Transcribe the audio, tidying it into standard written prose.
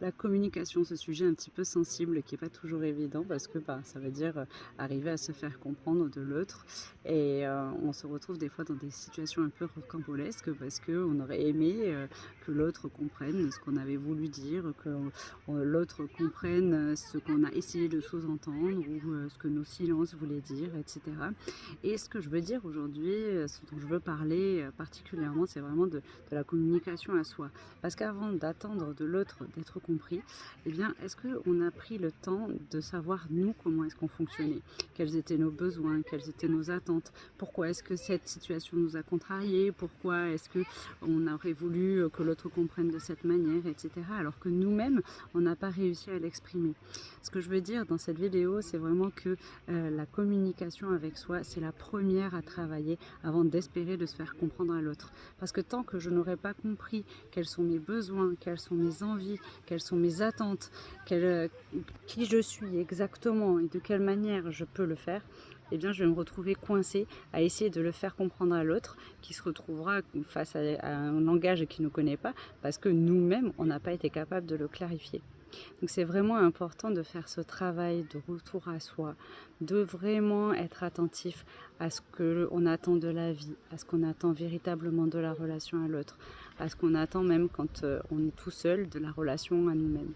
La communication, ce sujet un petit peu sensible qui est pas toujours évident parce que ça veut dire arriver à se faire comprendre de l'autre et on se retrouve des fois dans des situations un peu rocambolesques parce qu'on aurait aimé que l'autre comprenne ce qu'on avait voulu dire, que l'autre comprenne ce qu'on a essayé de sous-entendre ou ce que nos silences voulaient dire, etc. Et ce que je veux dire aujourd'hui, ce dont je veux parler particulièrement, c'est vraiment de la communication à soi. Parce qu'avant d'attendre de l'autre d'être compris, eh bien, est-ce qu'on a pris le temps de savoir, nous, comment est-ce qu'on fonctionnait? Quels étaient nos besoins? Quelles étaient nos attentes? Pourquoi est-ce que cette situation nous a contrariés? Pourquoi est-ce qu'on aurait voulu que l'autre comprenne de cette manière, etc. Alors que nous-mêmes, on n'a pas réussi à l'exprimer. Ce que je veux dire dans cette vidéo, c'est vraiment que la communication avec soi, c'est la première à travailler avant d'espérer de se faire comprendre à l'autre. Parce que tant que je n'aurai pas compris quels sont mes besoins, quelles sont mes envies, quelles sont mes attentes, qui je suis exactement et de quelle manière je peux le faire, eh bien, je vais me retrouver coincée à essayer de le faire comprendre à l'autre qui se retrouvera face à un langage qu'il ne connaît pas parce que nous-mêmes, on n'a pas été capable de le clarifier. Donc c'est vraiment important de faire ce travail de retour à soi, de vraiment être attentif à ce qu'on attend de la vie, à ce qu'on attend véritablement de la relation à l'autre, à ce qu'on attend même quand on est tout seul de la relation à nous-mêmes.